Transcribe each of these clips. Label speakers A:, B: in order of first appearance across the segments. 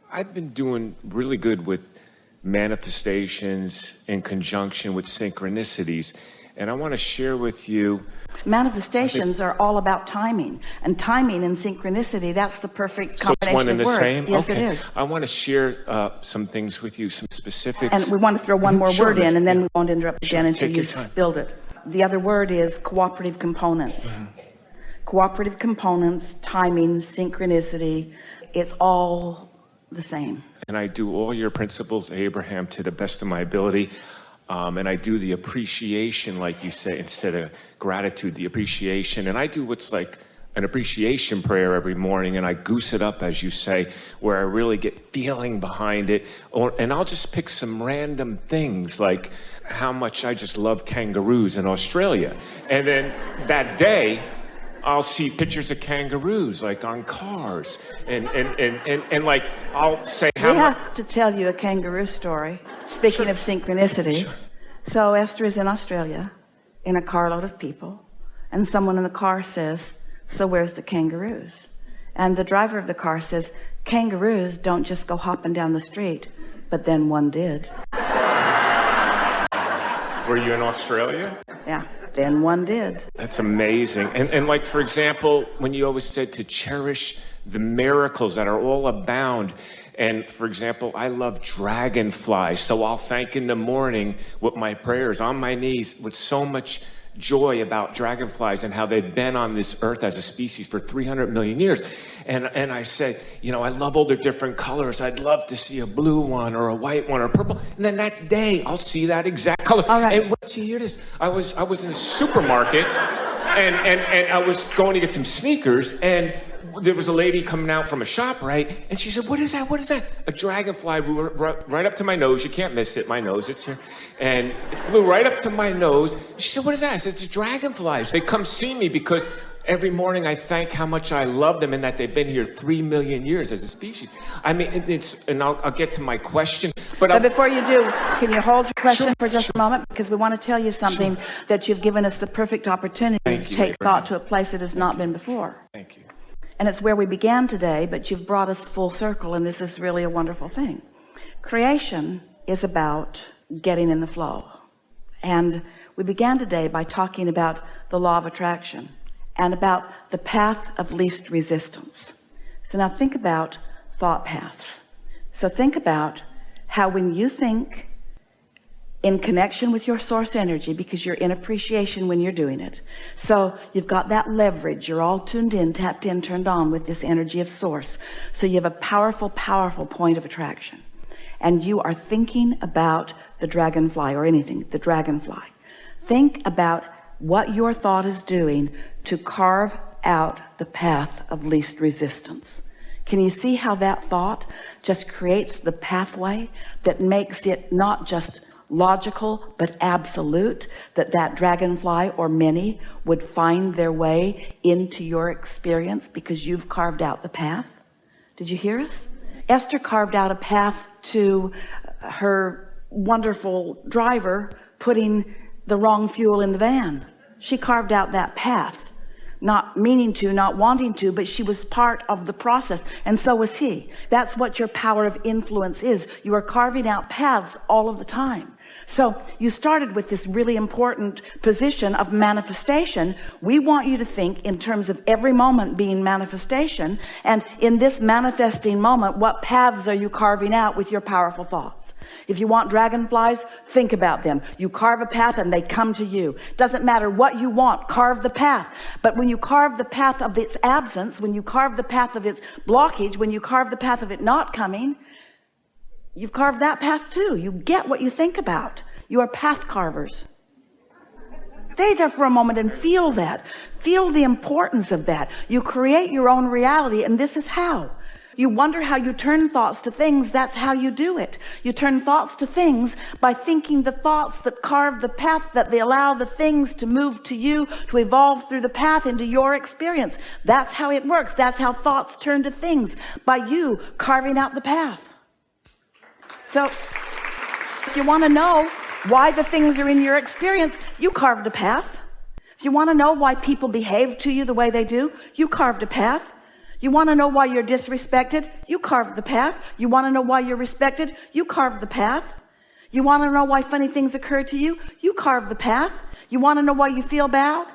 A: I've been doing really good with manifestations in conjunction with synchronicities. And I want to share with you.
B: Manifestations are all about timing. And timing and synchronicity, that's the perfect combination.
A: So it's one and the
B: words.
A: same?
B: Yes,
A: okay.
B: it is.
A: I want to share some things with you, some specifics.
B: And we want to throw one more word in, and then we won't interrupt again until
A: Take
B: you've
A: your time.
B: spilled it. The other word is cooperative components. Cooperative components, timing, synchronicity, it's all the same.
A: And I do all your principles, Abraham, to the best of my ability. And I do the appreciation, like you say, instead of gratitude, the appreciation. And I do what's like an appreciation prayer every morning, and I goose it up, as you say, where I really get feeling behind it. And I'll just pick some random things, like how much I just love kangaroos in Australia. And then that day, I'll see pictures of kangaroos, like on cars. And like, I'll say how
B: We
A: much.
B: have to tell you a kangaroo story. Speaking of synchronicity.
A: Sure.
B: So Esther is in Australia in a carload of people, and someone in the car says, so where's the kangaroos? And the driver of the car says, kangaroos don't just go hopping down the street, but then one did.
A: Were you in Australia?
B: Yeah, then one did.
A: That's amazing. And like, for example, when you always said to cherish the miracles that are all abound. And for example, I love dragonflies. So I'll thank in the morning with my prayers on my knees with so much joy about dragonflies and how they've been on this earth as a species for 300 million years. And I say, you know, I love all the different colors. I'd love to see a blue one or a white one or purple. And then that day I'll see that exact color.
B: All right.
A: And once you hear this, I was in a supermarket and I was going to get some sneakers, and there was a lady coming out from a shop, right? And she said, what is that? What is that? A dragonfly right up to my nose. You can't miss it. My nose, it's here. And it flew right up to my nose. She said, what is that? I said, it's dragonflies. They come see me because every morning I thank how much I love them and that they've been here 3 million years as a species. I mean, and I'll get to my question. But
B: Before you do, can you hold your question for just a moment? Because we want to tell you something that you've given us the perfect opportunity to take thought to a place that has not been before.
A: Thank you.
B: And it's where we began today, but you've brought us full circle, and this is really a wonderful thing. Creation is about getting in the flow. And we began today by talking about the law of attraction and about the path of least resistance. So now think about thought paths. So think about how when you think in connection with your source energy, because you're in appreciation when you're doing it. So you've got that leverage. You're all tuned in, tapped in, turned on with this energy of source. So you have a powerful, powerful point of attraction. And you are thinking about the dragonfly or anything, the dragonfly. Think about what your thought is doing to carve out the path of least resistance. Can you see how that thought just creates the pathway that makes it not just logical but absolute, that dragonfly or many would find their way into your experience because you've carved out the path? Did you hear us? Esther carved out a path to her wonderful driver putting the wrong fuel in the van. She carved out that path, not meaning to, not wanting to, but she was part of the process, and so was he. That's what your power of influence is. You are carving out paths all of the time. So you started with this really important position of manifestation. We want you to think in terms of every moment being manifestation, and in this manifesting moment, what paths are you carving out with your powerful thoughts? If you want dragonflies, think about them. You carve a path and they come to you. Doesn't matter what you want, carve the path. But when you carve the path of its absence, when you carve the path of its blockage, when you carve the path of it not coming, you've carved that path too. You get what you think about. You are path carvers. Stay there for a moment and feel that. Feel the importance of that. You create your own reality, and this is how. You wonder how you turn thoughts to things. That's how you do it. You turn thoughts to things by thinking the thoughts that carve the path, that they allow the things to move to you, to evolve through the path into your experience. That's how it works. That's how thoughts turn to things, by you carving out the path. So if you want to know why the things are in your experience, you carved a path. If you want to know why people behave to you the way they do, you carved a path. You want to know why you're disrespected? You carved the path. You want to know why you're respected? You carved the path. You want to know why funny things occur to you? You carved the path. You want to know why you feel bad?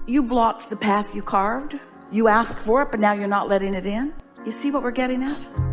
B: You blocked the path you carved. You asked for it, but now you're not letting it in. You see what we're getting at?